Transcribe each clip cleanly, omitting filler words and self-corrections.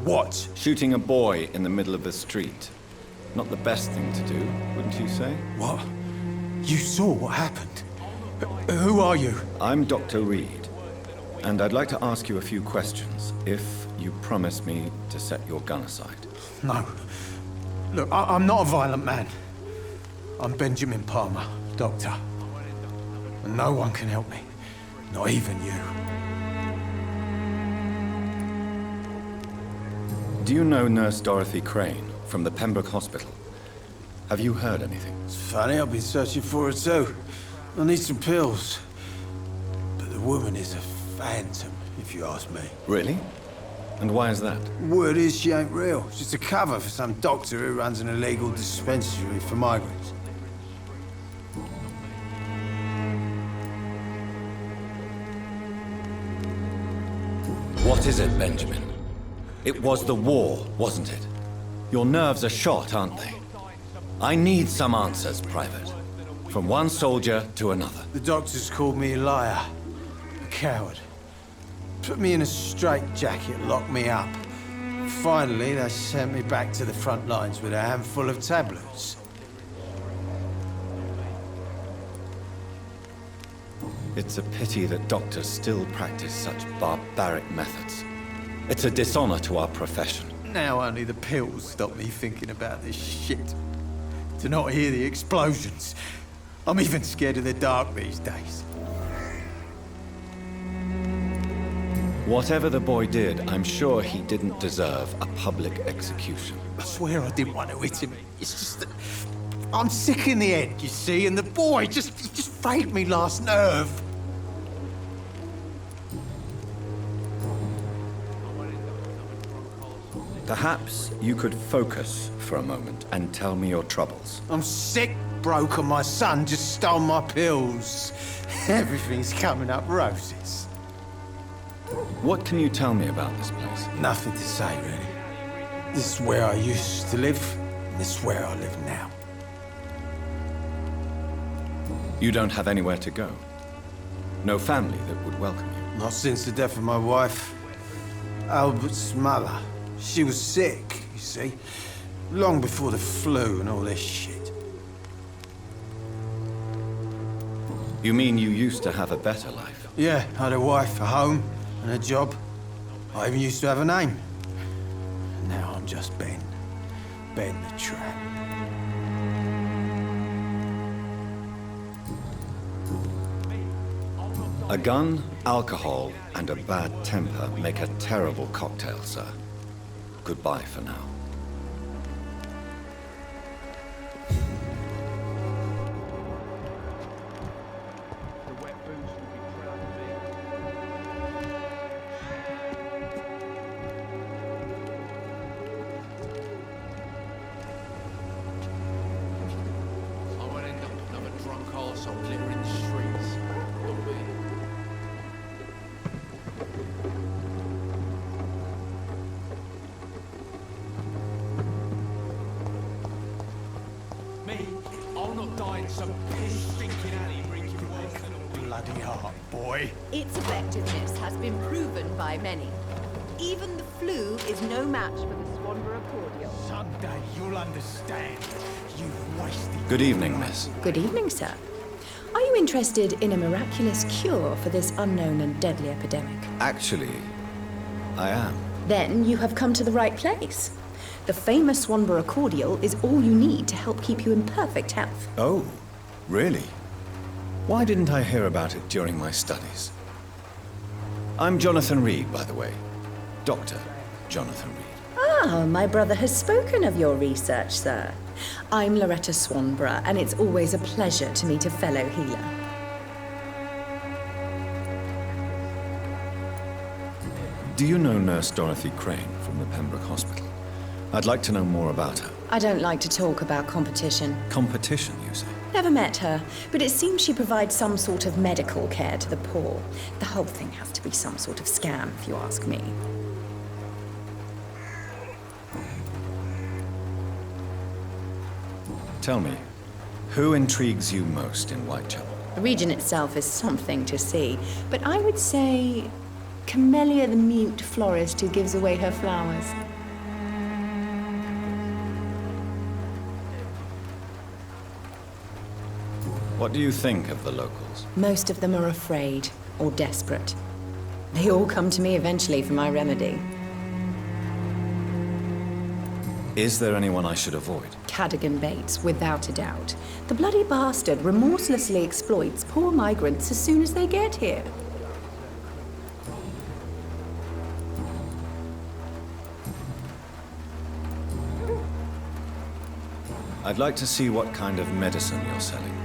What? Shooting a boy in the middle of the street. Not the best thing to do, wouldn't you say? What? You saw what happened? Who are you? I'm Dr. Reid, and I'd like to ask you a few questions, if you promise me to set your gun aside. No. Look, I'm not a violent man. I'm Benjamin Palmer, doctor. And no one can help me. Not even you. Do you know Nurse Dorothy Crane from the Pembroke Hospital? Have you heard anything? It's funny, I've been searching for her too. I need some pills. But the woman is a phantom, if you ask me. Really? And why is that? Word is she ain't real. She's a cover for some doctor who runs an illegal dispensary for migrants. What is it, Benjamin? It was the war, wasn't it? Your nerves are shot, aren't they? I need some answers, Private. From one soldier to another. The doctors called me a liar. A coward. Put me in a straitjacket, locked me up. Finally, they sent me back to the front lines with a handful of tablets. It's a pity that doctors still practice such barbaric methods. It's a dishonor to our profession. Now only the pills stop me thinking about this shit. To not hear the explosions. I'm even scared of the dark these days. Whatever the boy did, I'm sure he didn't deserve a public execution. I swear I didn't want to hit him. It's just that I'm sick in the head, you see, and the boy just frayed me last nerve. Perhaps you could focus for a moment and tell me your troubles. I'm sick, broke, and my son just stole my pills. Everything's coming up roses. What can you tell me about this place? Nothing to say, really. This is where I used to live, and this is where I live now. You don't have anywhere to go? No family that would welcome you? Not since the death of my wife, Albert's mother. She was sick, you see, long before the flu and all this shit. You mean you used to have a better life? Yeah, I had a wife, a home, and a job. I even used to have a name. Now I'm just Ben. Ben the Tramp. A gun, alcohol, and a bad temper make a terrible cocktail, sir. Goodbye for now. Bloody heart, boy. Its effectiveness has been proven by many. Even the flu is no match for the Swanborough cordial. Someday you'll understand. You've wasted... Good evening, miss. Good evening, sir. Are you interested in a miraculous cure for this unknown and deadly epidemic? Actually, I am. Then you have come to the right place. The famous Swanborough cordial is all you need to help keep you in perfect health. Oh, really? Why didn't I hear about it during my studies? I'm Jonathan Reid, by the way. Dr. Jonathan Reid. Ah, my brother has spoken of your research, sir. I'm Loretta Swanborough, and it's always a pleasure to meet a fellow healer. Do you know Nurse Dorothy Crane from the Pembroke Hospital? I'd like to know more about her. I don't like to talk about competition. Competition, you say? Never met her, but it seems she provides some sort of medical care to the poor. The whole thing has to be some sort of scam, if you ask me. Tell me, who intrigues you most in Whitechapel? The region itself is something to see, but I would say Camellia the mute florist who gives away her flowers. What do you think of the locals? Most of them are afraid or desperate. They all come to me eventually for my remedy. Is there anyone I should avoid? Cadogan Bates, without a doubt. The bloody bastard remorselessly exploits poor migrants as soon as they get here. I'd like to see what kind of medicine you're selling.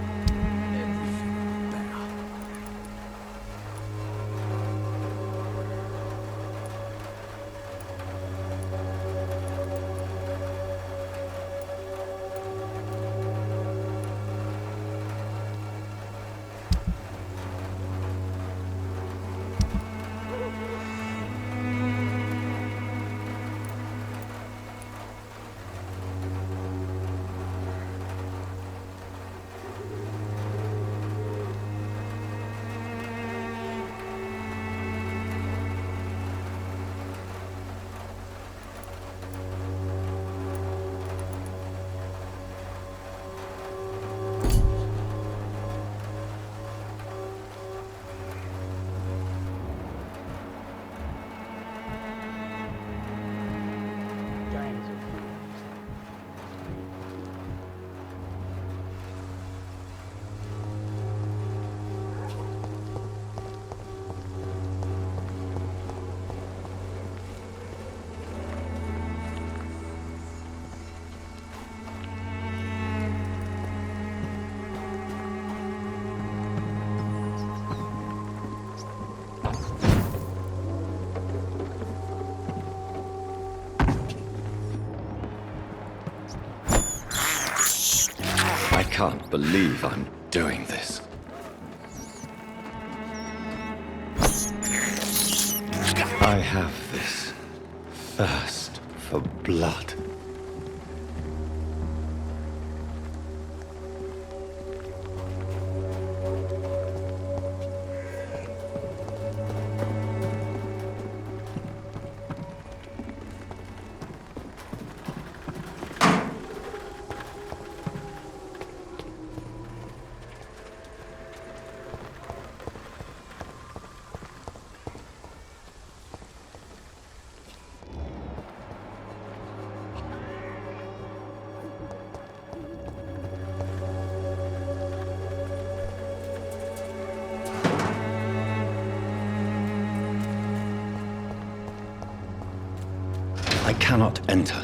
I can't believe I'm doing this. I have this thirst for blood. I cannot enter.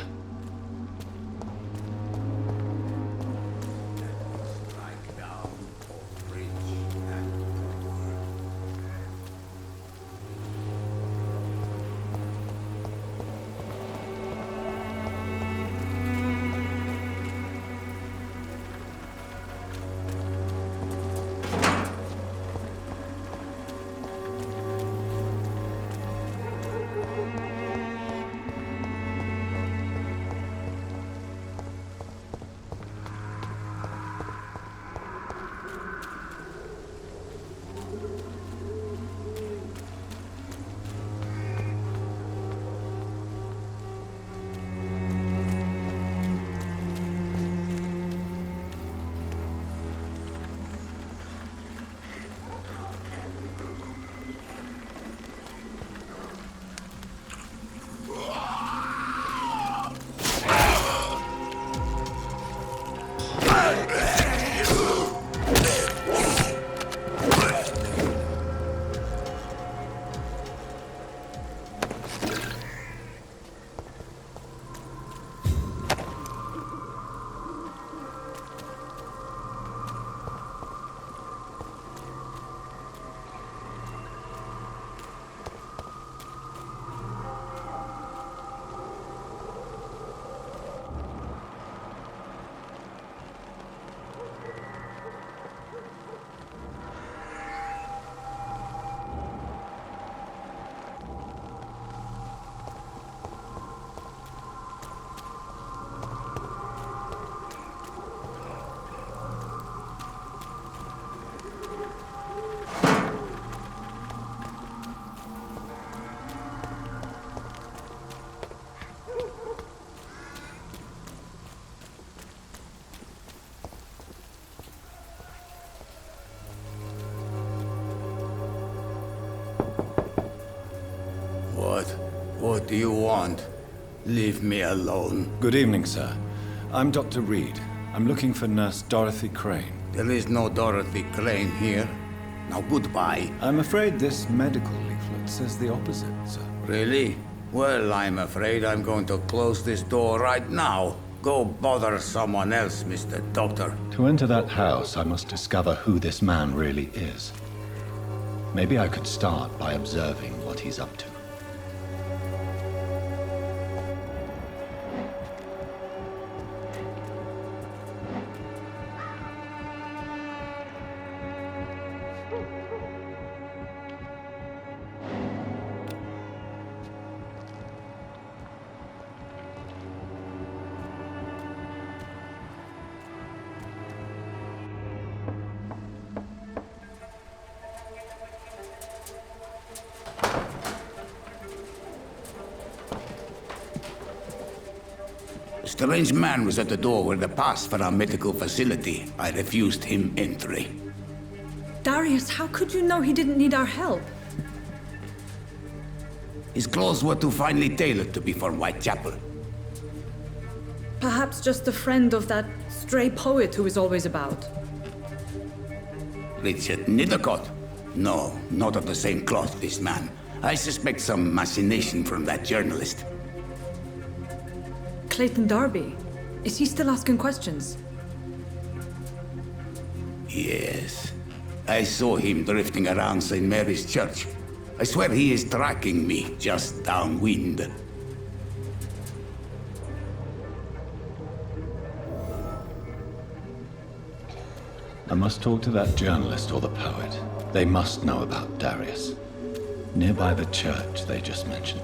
What do you want? Leave me alone. Good evening, sir. I'm Dr. Reid. I'm looking for Nurse Dorothy Crane. There is no Dorothy Crane here. Now goodbye. I'm afraid this medical leaflet says the opposite, sir. Really? Well, I'm afraid I'm going to close this door right now. Go bother someone else, Mr. Doctor. To enter that house, I must discover who this man really is. Maybe I could start by observing what he's up to. A strange man was at the door with a pass for our medical facility. I refused him entry. Darius, how could you know he didn't need our help? His clothes were too finely tailored to be for Whitechapel. Perhaps just a friend of that stray poet who is always about. Richard Nethercott? No, not of the same cloth, this man. I suspect some machination from that journalist. Clayton Darby. Is he still asking questions? Yes. I saw him drifting around St. Mary's Church. I swear he is tracking me just downwind. I must talk to that journalist or the poet. They must know about Darius. Nearby the church they just mentioned.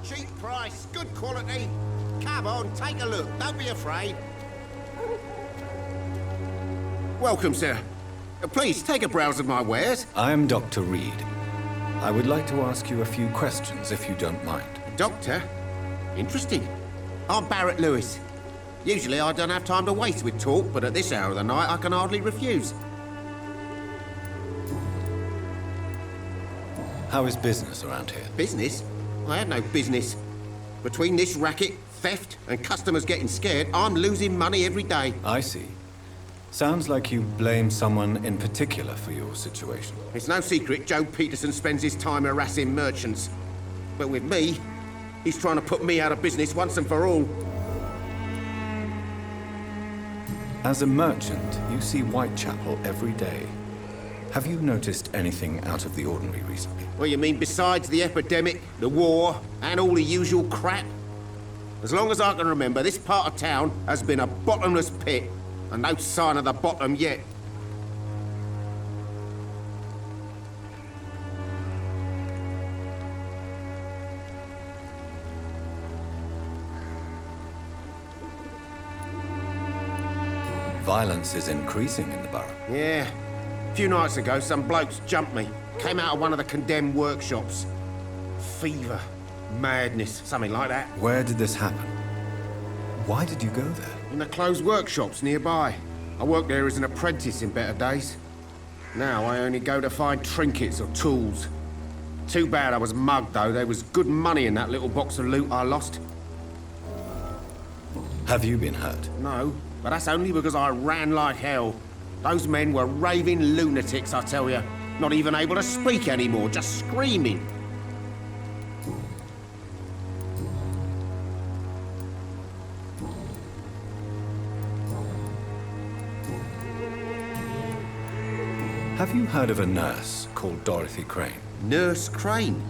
Cheap price, good quality. Come on, take a look. Don't be afraid. Welcome, sir. Please, take a browse of my wares. I'm Dr. Reid. I would like to ask you a few questions, if you don't mind. Doctor? Interesting. I'm Barrett Lewis. Usually I don't have time to waste with talk, but at this hour of the night I can hardly refuse. How is business around here? Business? I have no business. Between this racket, theft, and customers getting scared, I'm losing money every day. I see. Sounds like you blame someone in particular for your situation. It's no secret Joe Peterson spends his time harassing merchants. But with me, he's trying to put me out of business once and for all. As a merchant, you see Whitechapel every day. Have you noticed anything out of the ordinary recently? Well, you mean besides the epidemic, the war, and all the usual crap? As long as I can remember, this part of town has been a bottomless pit, and no sign of the bottom yet. Violence is increasing in the borough. Yeah. A few nights ago, some blokes jumped me. Came out of one of the condemned workshops. Fever, madness, something like that. Where did this happen? Why did you go there? In the closed workshops nearby. I worked there as an apprentice in better days. Now I only go to find trinkets or tools. Too bad I was mugged, though. There was good money in that little box of loot I lost. Have you been hurt? No, but that's only because I ran like hell. Those men were raving lunatics, I tell you. Not even able to speak anymore, just screaming. Have you heard of a nurse called Dorothy Crane? Nurse Crane?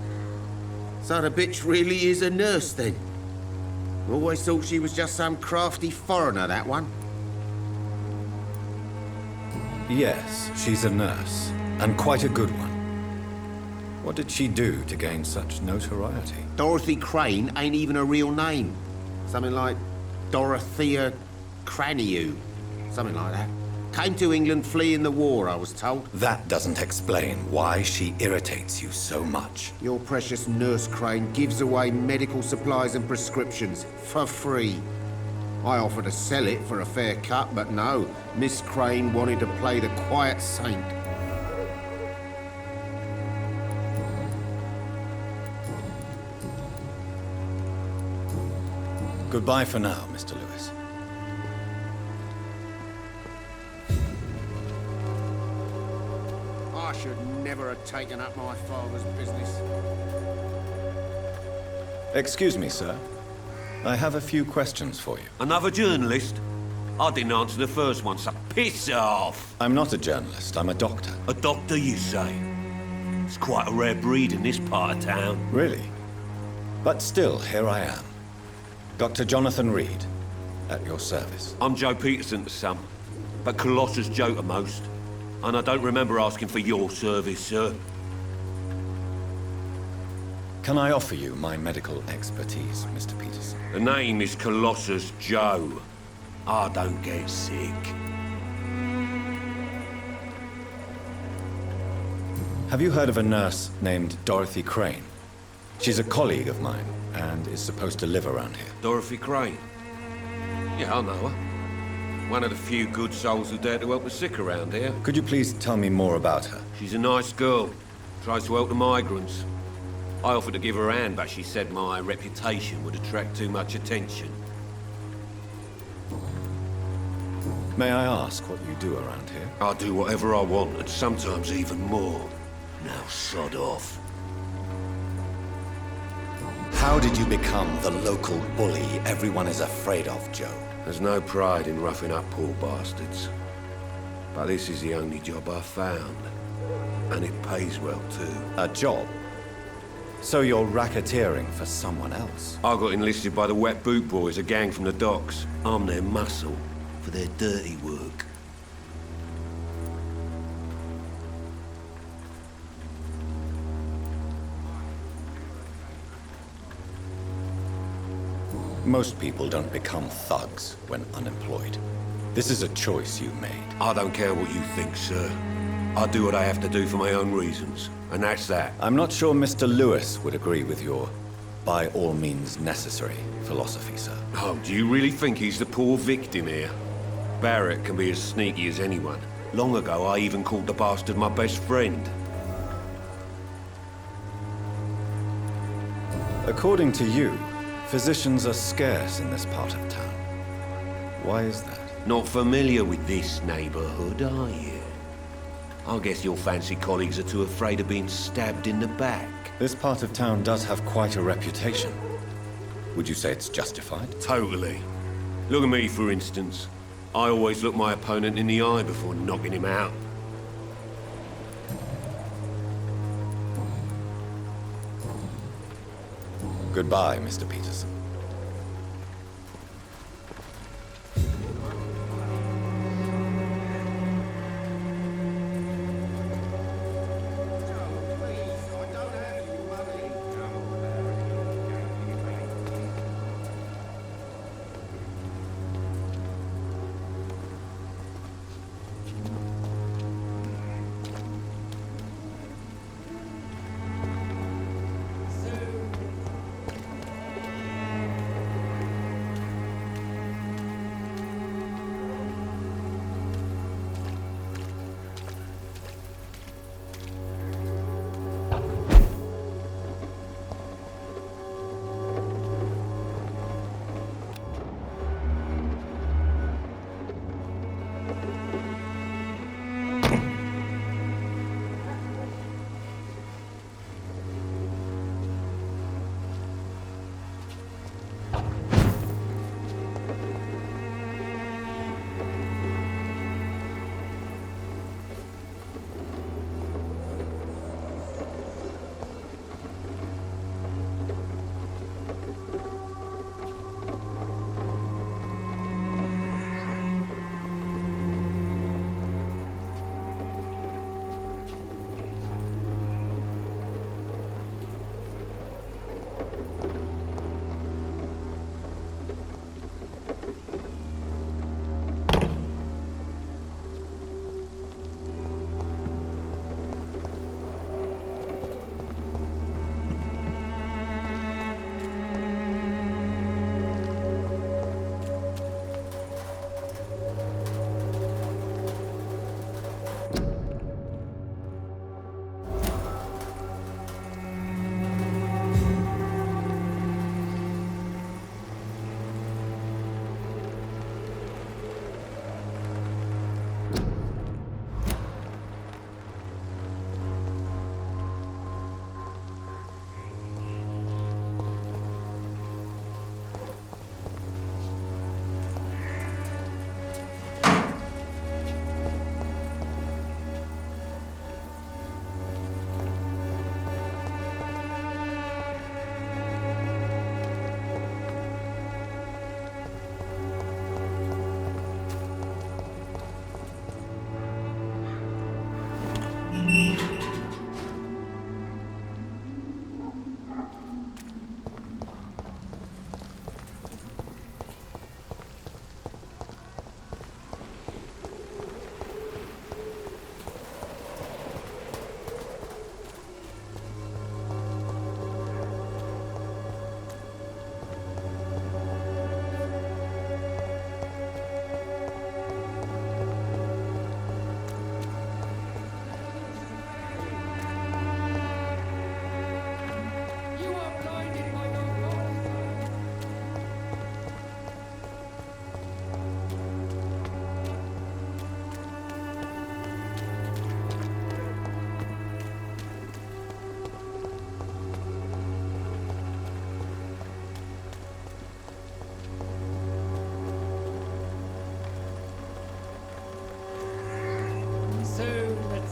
So the bitch really is a nurse, then? Always thought she was just some crafty foreigner, that one. Yes, she's a nurse, and quite a good one. What did she do to gain such notoriety? Dorothy Crane ain't even a real name. Something like Dorothea Craniu. Something like that. Came to England fleeing the war, I was told. That doesn't explain why she irritates you so much. Your precious Nurse Crane gives away medical supplies and prescriptions for free. I offered to sell it for a fair cut, but no. Miss Crane wanted to play the quiet saint. Goodbye for now, Mr. Lewis. I should never have taken up my father's business. Excuse me, sir. I have a few questions for you. Another journalist? I didn't answer the first one, so piss off! I'm not a journalist, I'm a doctor. A doctor, you say? It's quite a rare breed in this part of town. Really? But still, here I am. Dr. Jonathan Reid, at your service. I'm Joe Peterson to some, but Colossus Joe to most. And I don't remember asking for your service, sir. Can I offer you my medical expertise, Mr. Peterson? The name is Colossus Joe. I don't get sick. Have you heard of a nurse named Dorothy Crane? She's a colleague of mine, and is supposed to live around here. Dorothy Crane? Yeah, I know her. One of the few good souls who dare to help the sick around here. Could you please tell me more about her? She's a nice girl. Tries to help the migrants. I offered to give her a hand, but she said my reputation would attract too much attention. May I ask what you do around here? I do whatever I want, and sometimes even more. Now sod off. How did you become the local bully everyone is afraid of, Joe? There's no pride in roughing up poor bastards. But this is the only job I've found. And it pays well, too. A job? So you're racketeering for someone else? I got enlisted by the Wet Boot Boys, a gang from the docks. I'm their muscle for their dirty work. Most people don't become thugs when unemployed. This is a choice you made. I don't care what you think, sir. I do what I have to do for my own reasons, and that's that. I'm not sure Mr. Lewis would agree with your by all means necessary philosophy, sir. Oh, do you really think he's the poor victim here? Barrett can be as sneaky as anyone. Long ago, I even called the bastard my best friend. According to you, physicians are scarce in this part of town. Why is that? Not familiar with this neighborhood, are you? I guess your fancy colleagues are too afraid of being stabbed in the back. This part of town does have quite a reputation. Would you say it's justified? Totally. Look at me, for instance. I always look my opponent in the eye before knocking him out. Goodbye, Mr. Peterson.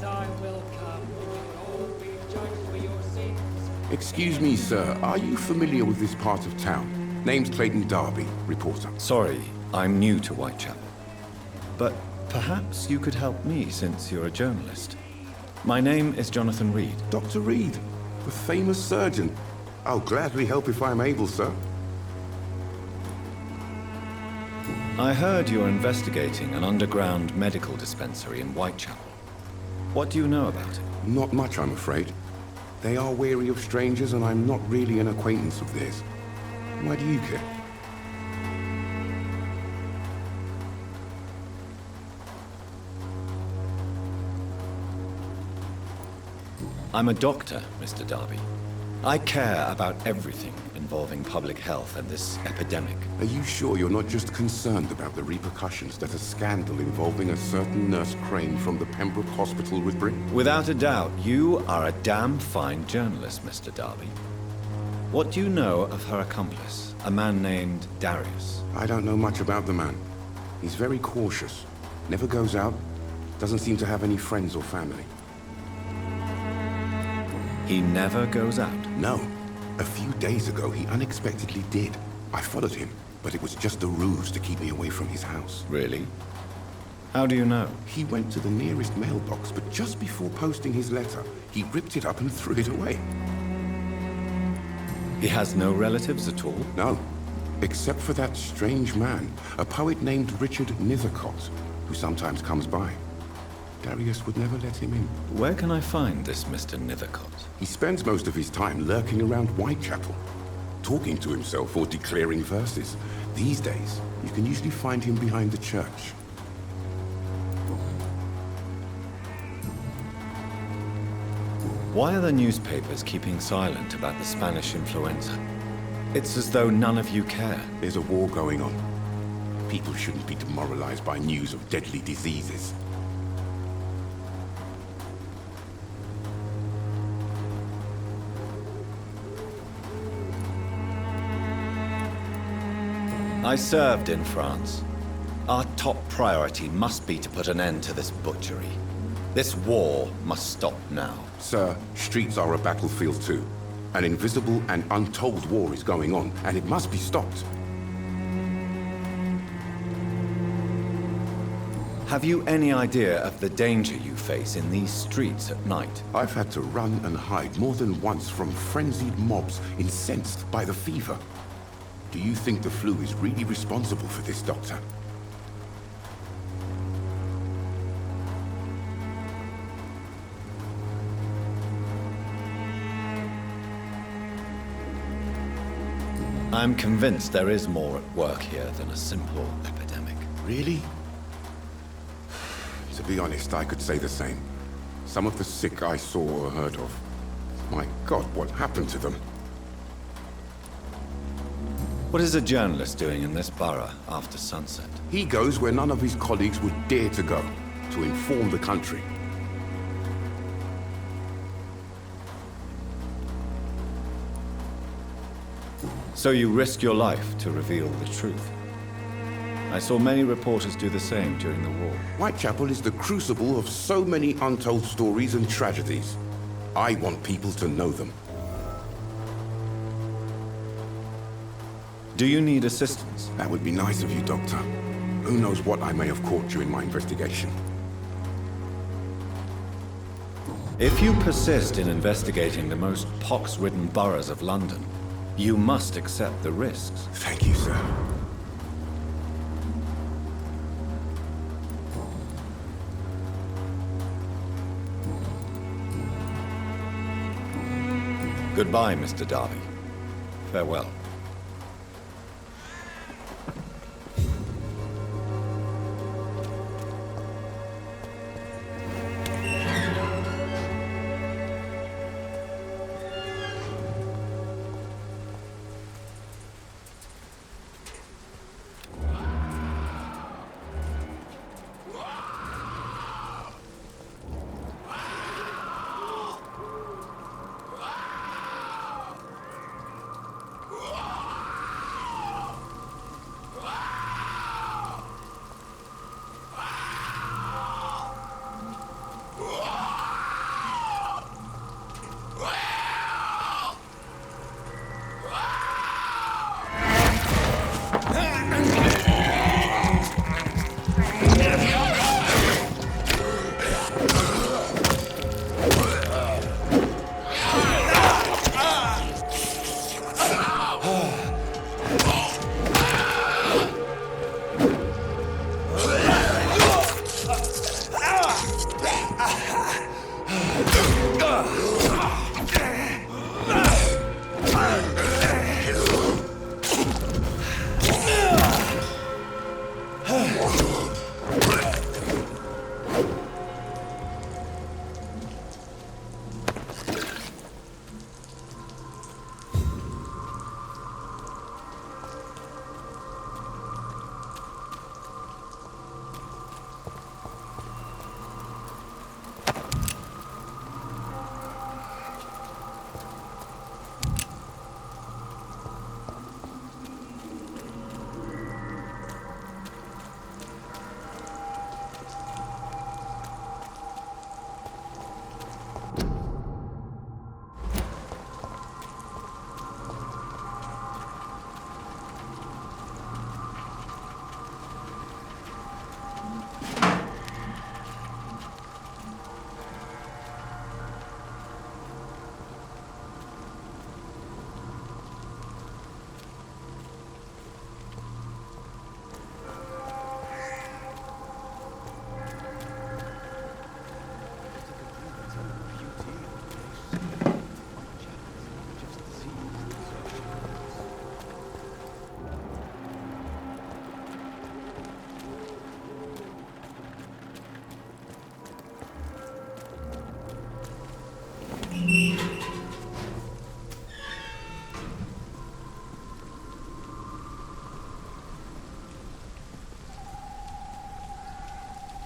time will come when you will all be judged for your sins. Excuse me, sir. Are you familiar with this part of town? Name's Clayton Darby, reporter. Sorry, I'm new to Whitechapel. But perhaps you could help me since you're a journalist. My name is Jonathan Reid. Dr. Reid, the famous surgeon. I'll gladly help if I'm able, sir. I heard you're investigating an underground medical dispensary in Whitechapel. What do you know about it? Not much, I'm afraid. They are wary of strangers, and I'm not really an acquaintance of theirs. Why do you care? I'm a doctor, Mr. Darby. I care about everything involving public health and this epidemic. Are you sure you're not just concerned about the repercussions that a scandal involving a certain Nurse Crane from the Pembroke Hospital would bring? Without a doubt, you are a damn fine journalist, Mr. Darby. What do you know of her accomplice, a man named Darius? I don't know much about the man. He's very cautious. Never goes out. Doesn't seem to have any friends or family. He never goes out? No. A few days ago, he unexpectedly did. I followed him, but it was just a ruse to keep me away from his house. Really? How do you know? He went to the nearest mailbox, but just before posting his letter, he ripped it up and threw it away. He has no relatives at all? No. Except for that strange man, a poet named Richard Nethercott, who sometimes comes by. Darius would never let him in. Where can I find this Mr. Nethercott? He spends most of his time lurking around Whitechapel, talking to himself or declaring verses. These days, you can usually find him behind the church. Why are the newspapers keeping silent about the Spanish influenza? It's as though none of you care. There's a war going on. People shouldn't be demoralized by news of deadly diseases. I served in France. Our top priority must be to put an end to this butchery. This war must stop now. Sir, streets are a battlefield too. An invisible and untold war is going on, and it must be stopped. Have you any idea of the danger you face in these streets at night? I've had to run and hide more than once from frenzied mobs incensed by the fever. Do you think the flu is really responsible for this, Doctor? I'm convinced there is more at work here than a simple epidemic. Really? To be honest, I could say the same. Some of the sick I saw or heard of. My God, what happened to them? What is a journalist doing in this borough after sunset? He goes where none of his colleagues would dare to go, to inform the country. So you risk your life to reveal the truth. I saw many reporters do the same during the war. Whitechapel is the crucible of so many untold stories and tragedies. I want people to know them. Do you need assistance? That would be nice of you, Doctor. Who knows what I may have caught during my investigation. If you persist in investigating the most pox-ridden boroughs of London, you must accept the risks. Thank you, sir. Goodbye, Mr. Darby. Farewell.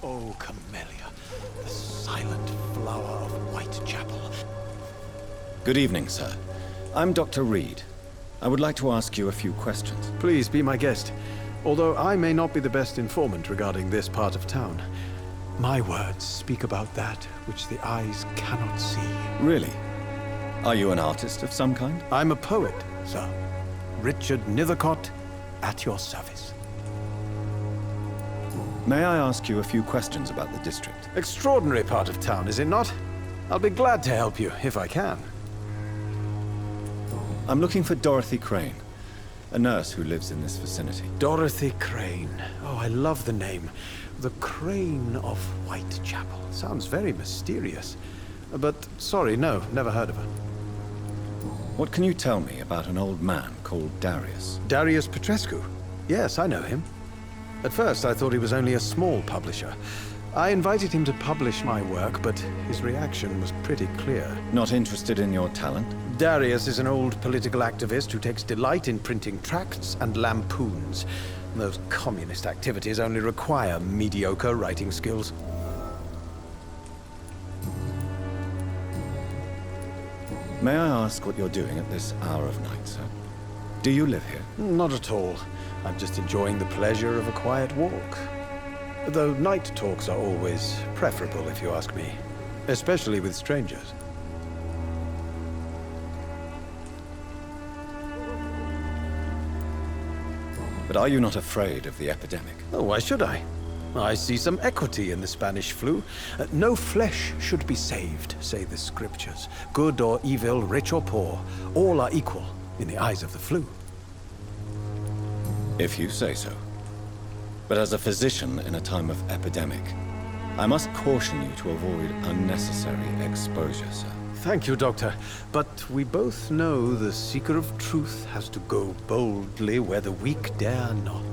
Oh, Camellia, the silent flower of Whitechapel. Good evening, sir. I'm Dr. Reid. I would like to ask you a few questions. Please be my guest. Although I may not be the best informant regarding this part of town, my words speak about that which the eyes cannot see. Really? Are you an artist of some kind? I'm a poet, sir. Richard Nethercott, at your service. May I ask you a few questions about the district? Extraordinary part of town, is it not? I'll be glad to help you, if I can. I'm looking for Dorothy Crane, a nurse who lives in this vicinity. Dorothy Crane. Oh, I love the name. The Crane of Whitechapel. Sounds very mysterious. But, sorry, no, never heard of her. What can you tell me about an old man called Darius? Darius Petrescu? Yes, I know him. At first, I thought he was only a small publisher. I invited him to publish my work, but his reaction was pretty clear. Not interested in your talent? Darius is an old political activist who takes delight in printing tracts and lampoons. Those communist activities only require mediocre writing skills. May I ask what you're doing at this hour of night, sir? Do you live here? Not at all. I'm just enjoying the pleasure of a quiet walk. Though night talks are always preferable, if you ask me. Especially with strangers. But are you not afraid of the epidemic? Oh, why should I? I see some equity in the Spanish flu. No flesh should be saved, say the scriptures. Good or evil, rich or poor, all are equal in the eyes of the flu. If you say so. But as a physician in a time of epidemic, I must caution you to avoid unnecessary exposure, sir. Thank you, Doctor. But we both know the seeker of truth has to go boldly where the weak dare not.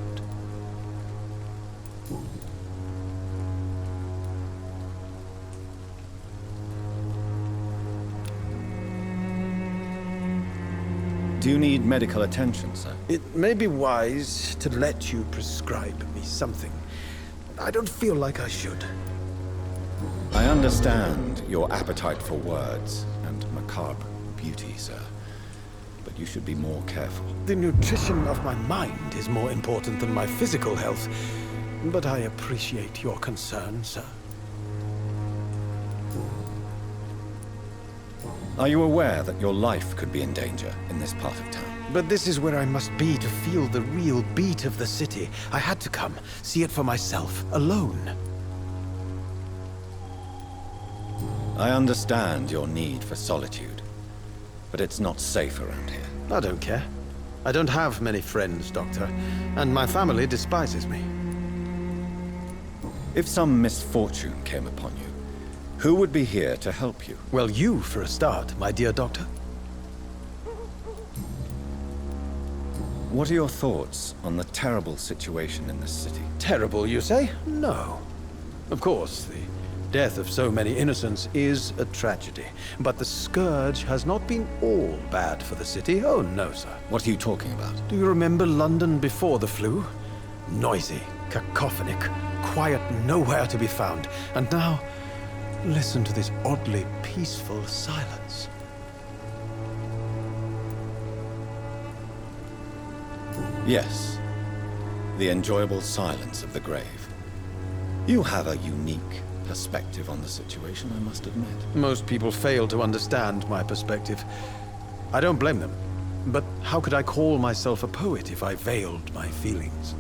Do you need medical attention, sir? It may be wise to let you prescribe me something. I don't feel like I should. I understand your appetite for words and macabre beauty, sir. But you should be more careful. The nutrition of my mind is more important than my physical health. But I appreciate your concern, sir. Are you aware that your life could be in danger in this part of town? But this is where I must be to feel the real beat of the city. I had to come, see it for myself, alone. I understand your need for solitude, but it's not safe around here. I don't care. I don't have many friends, Doctor, and my family despises me. If some misfortune came upon you, who would be here to help you? Well, you, for a start, my dear Doctor. What are your thoughts on the terrible situation in this city? Terrible, you say? No. Of course, the death of so many innocents is a tragedy. But the scourge has not been all bad for the city. Oh, no, sir. What are you talking about? Do you remember London before the flu? Noisy, cacophonic, quiet nowhere to be found. And now, listen to this oddly peaceful silence. Yes. The enjoyable silence of the grave. You have a unique perspective on the situation, I must admit. Most people fail to understand my perspective. I don't blame them. But how could I call myself a poet if I veiled my feelings?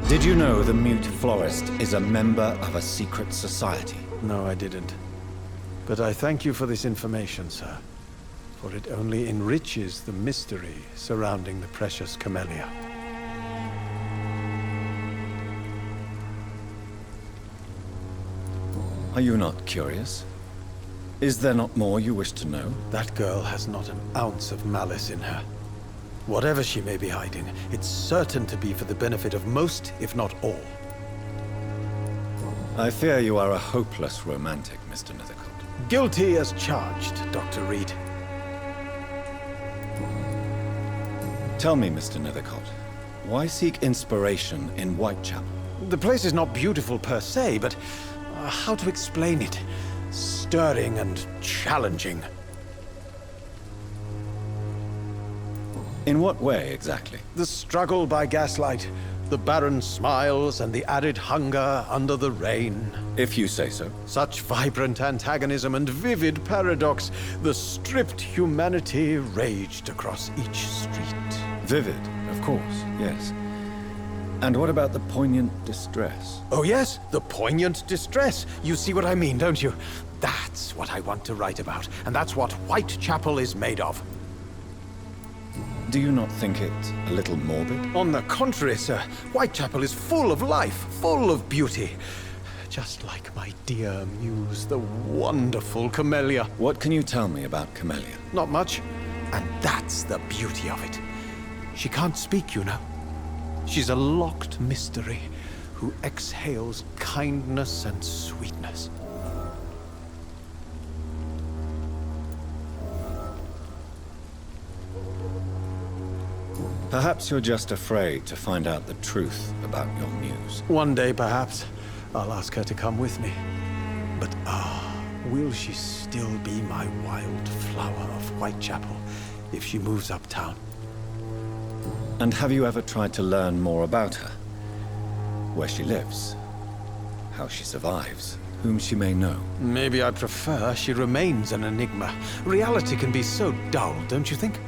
Did you know the mute florist is a member of a secret society? No, I didn't. But I thank you for this information, sir. For it only enriches the mystery surrounding the precious camellia. Are you not curious? Is there not more you wish to know? That girl has not an ounce of malice in her. Whatever she may be hiding, it's certain to be for the benefit of most, if not all. I fear you are a hopeless romantic, Mr. Nethercott. Guilty as charged, Dr. Reid. Tell me, Mr. Nethercott, why seek inspiration in Whitechapel? The place is not beautiful per se, but how to explain it? Stirring and challenging. In what way, exactly? The struggle by gaslight, the barren smiles, and the arid hunger under the rain. If you say so. Such vibrant antagonism and vivid paradox, the stripped humanity raged across each street. Vivid, of course, yes. And what about the poignant distress? Oh yes, the poignant distress. You see what I mean, don't you? That's what I want to write about, and that's what Whitechapel is made of. Do you not think it a little morbid? On the contrary, sir. Whitechapel is full of life, full of beauty. Just like my dear muse, the wonderful Camellia. What can you tell me about Camellia? Not much. And that's the beauty of it. She can't speak, you know. She's a locked mystery who exhales kindness and sweetness. Perhaps you're just afraid to find out the truth about your muse. One day, perhaps, I'll ask her to come with me. But will she still be my wild flower of Whitechapel if she moves uptown? And have you ever tried to learn more about her? Where she lives? How she survives? Whom she may know? Maybe I prefer she remains an enigma. Reality can be so dull, don't you think?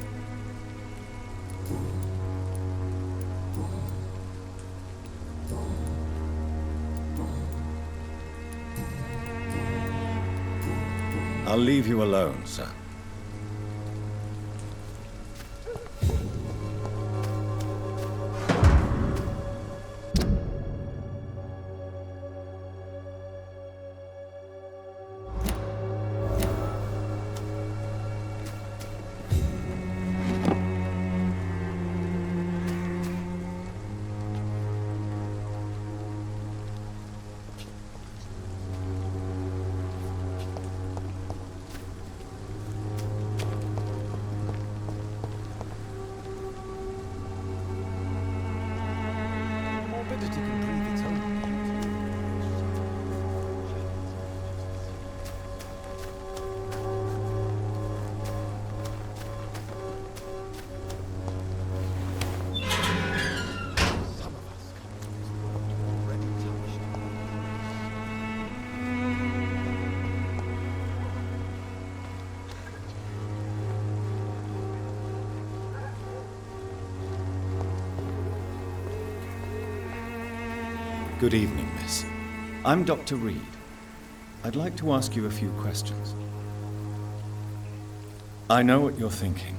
I'll leave you alone, sir. Good evening, miss. I'm Dr. Reid. I'd like to ask you a few questions. I know what you're thinking.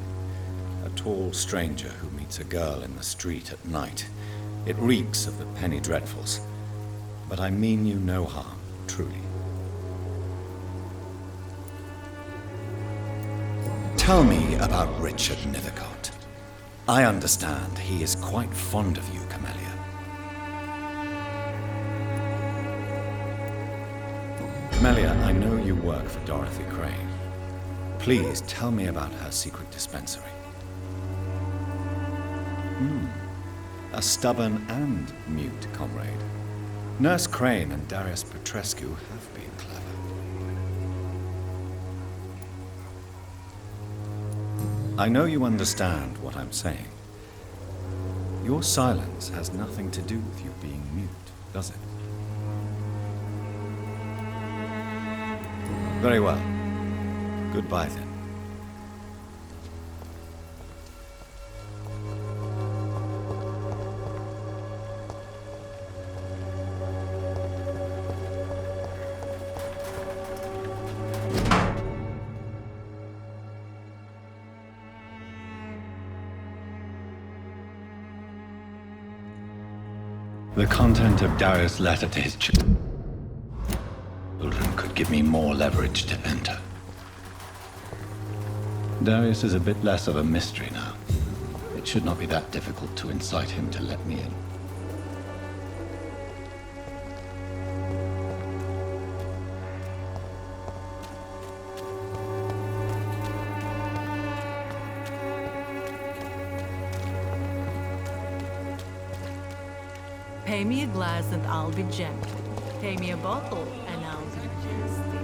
A tall stranger who meets a girl in the street at night. It reeks of the penny dreadfuls. But I mean you no harm, truly. Tell me about Richard Nethercott. I understand he is quite fond of you, Camellia. Camellia, I know you work for Dorothy Crane. Please tell me about her secret dispensary. A stubborn and mute comrade. Nurse Crane and Darius Petrescu have been clever. I know you understand what I'm saying. Your silence has nothing to do with you being mute, does it? Very well. Goodbye, then. The content of Darius' letter to his children could give me more leverage to enter. Darius is a bit less of a mystery now. It should not be that difficult to incite him to let me in. Pay me a glass and I'll be gentle. Pay me a bottle and I'll be nasty.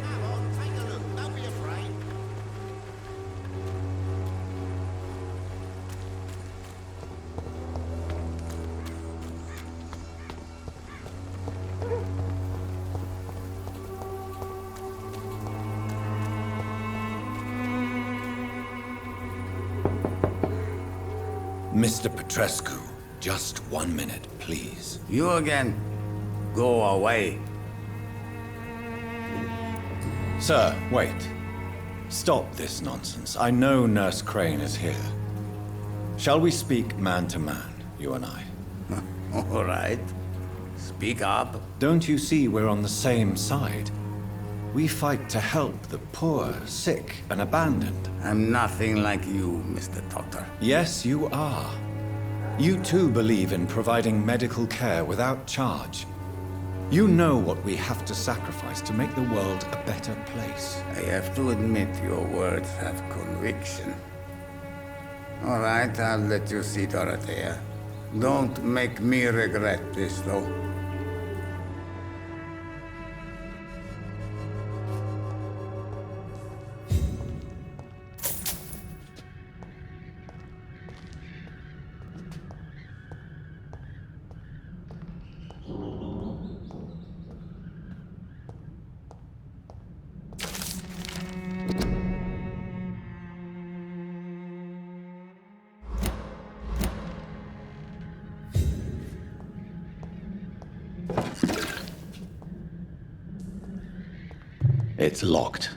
Come on, take a look. Don't be afraid. Mr. Petrescu, just 1 minute, please. You again? Go away. Sir, wait. Stop this nonsense. I know Nurse Crane is here. Shall we speak man to man, you and I? All right. Speak up. Don't you see we're on the same side? We fight to help the poor, sick, and abandoned. I'm nothing like you, Mr. Doctor. Yes, you are. You too believe in providing medical care without charge. You know what we have to sacrifice to make the world a better place. I have to admit your words have conviction. All right, I'll let you see Dorothea. Don't make me regret this, though. It's locked.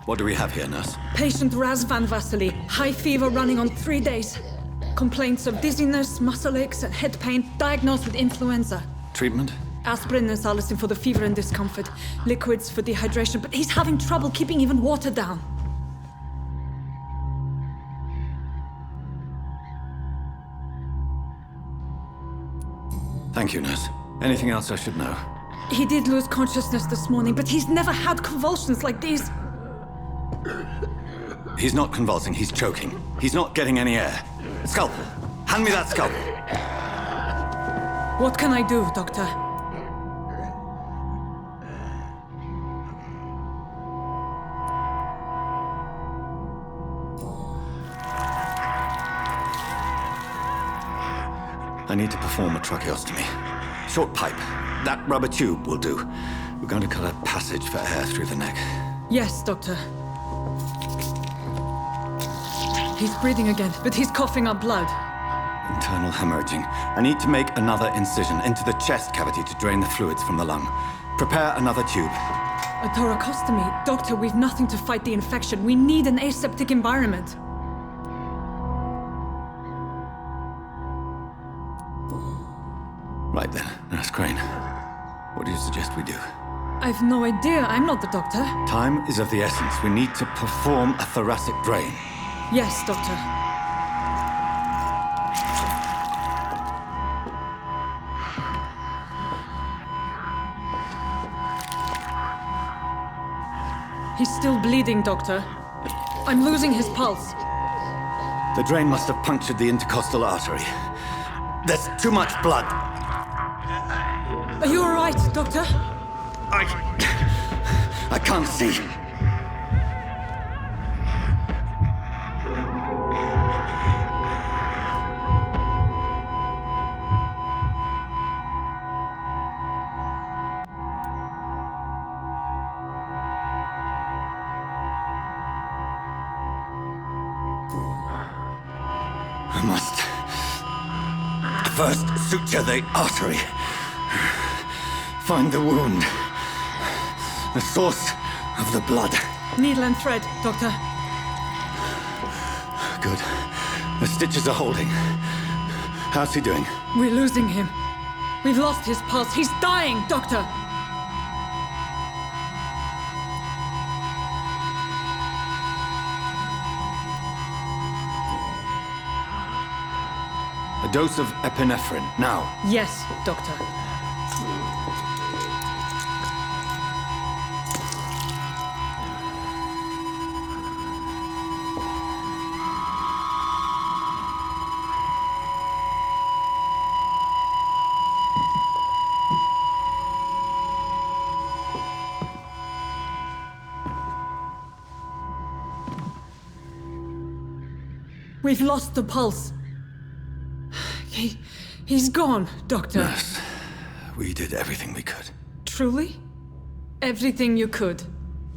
What do we have here, nurse? Patient Raz Van Vasily. High fever running on 3 days. Complaints of dizziness, muscle aches, and head pain. Diagnosed with influenza. Treatment? Aspirin and salicin for the fever and discomfort. Liquids for dehydration, but he's having trouble keeping even water down. Thank you, nurse. Anything else I should know? He did lose consciousness this morning, but he's never had convulsions like these. He's not convulsing, he's choking. He's not getting any air. Scalpel! Hand me that scalpel! What can I do, Doctor? I need to perform a tracheostomy. Short pipe. That rubber tube will do. We're going to cut a passage for air through the neck. Yes, Doctor. He's breathing again, but he's coughing up blood. Internal hemorrhaging. I need to make another incision into the chest cavity to drain the fluids from the lung. Prepare another tube. A thoracostomy? Doctor, we've nothing to fight the infection. We need an aseptic environment. Right then, Nurse Crane. What do you suggest we do? I've no idea. I'm not the doctor. Time is of the essence. We need to perform a thoracic drain. Yes, Doctor. He's still bleeding, Doctor. I'm losing his pulse. The drain must have punctured the intercostal artery. There's too much blood. Are you all right, Doctor? I can't see. I must first suture the artery. Find the wound. The source of the blood. Needle and thread, Doctor. Good. The stitches are holding. How's he doing? We're losing him. We've lost his pulse. He's dying, Doctor! A dose of epinephrine, now. Yes, Doctor. We've lost the pulse. He's gone, Doctor. Nurse, we did everything we could. Truly? Everything you could?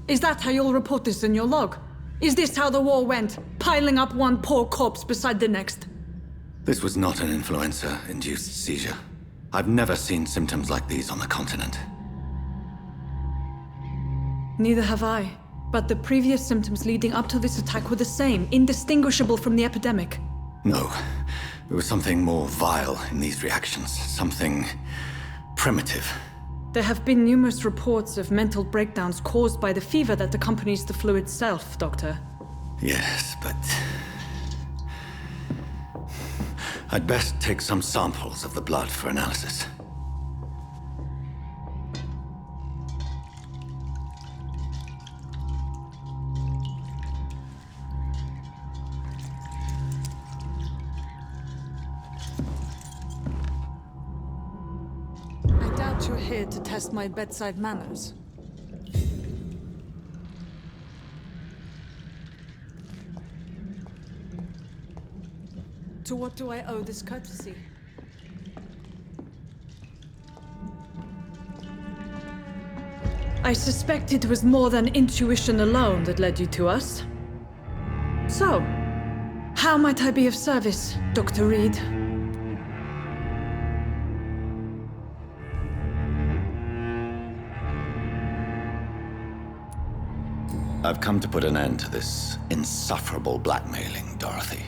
Is that how you'll report this in your log? Is this how the war went? Piling up one poor corpse beside the next? This was not an influenza-induced seizure. I've never seen symptoms like these on the continent. Neither have I. But the previous symptoms leading up to this attack were the same, indistinguishable from the epidemic. No. There was something more vile in these reactions. Something primitive. There have been numerous reports of mental breakdowns caused by the fever that accompanies the flu itself, Doctor. Yes, but... I'd best take some samples of the blood for analysis. You're here to test my bedside manners. To what do I owe this courtesy? I suspect it was more than intuition alone that led you to us. So, how might I be of service, Dr. Reid? I've come to put an end to this insufferable blackmailing, Dorothy.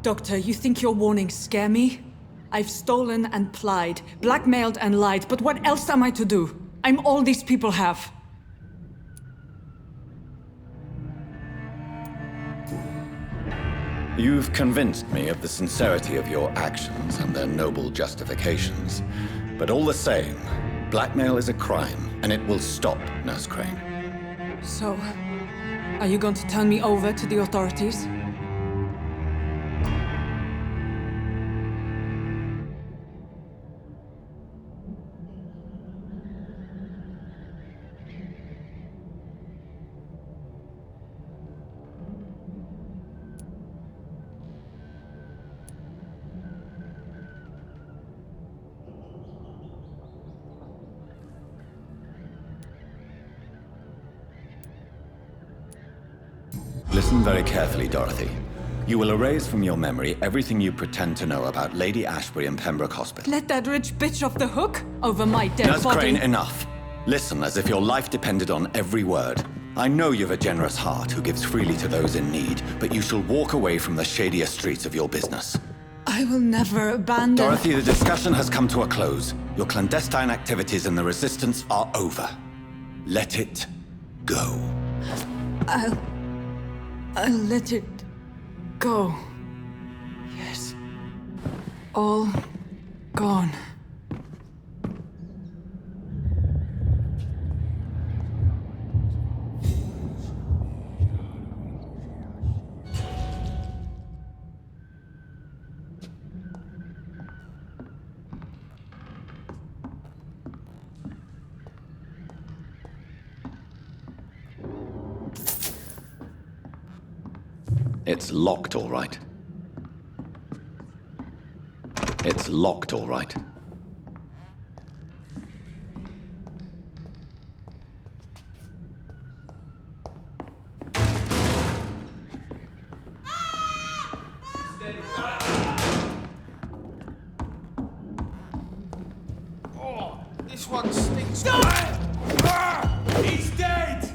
Doctor, you think your warnings scare me? I've stolen and plied, blackmailed and lied, but what else am I to do? I'm all these people have. You've convinced me of the sincerity of your actions and their noble justifications. But all the same, Blackmail is a crime, and it will stop, Nurse Crane. So, are you going to turn me over to the authorities? Listen very carefully, Dorothy. You will erase from your memory everything you pretend to know about Lady Ashbury and Pembroke Hospital. Let that rich bitch off the hook over my dead Nurse body. Crane, enough. Listen as if your life depended on every word. I know you've a generous heart who gives freely to those in need, but you shall walk away from the shadier streets of your business. I will never abandon... Dorothy, the discussion has come to a close. Your clandestine activities in the Resistance are over. Let it go. I'll let it go. Yes. All gone. It's locked, all right. It's locked, all right. Oh, this one stinks. He's dead!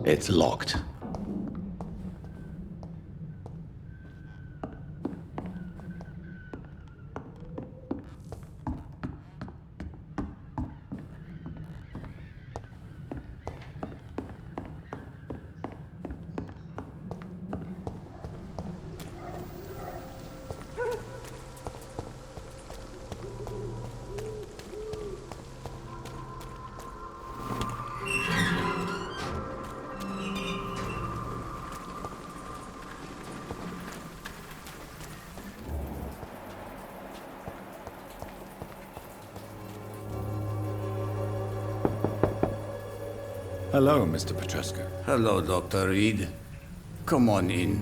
It's locked. Hello, Mr. Petrescu. Hello, Dr. Reid. Come on in.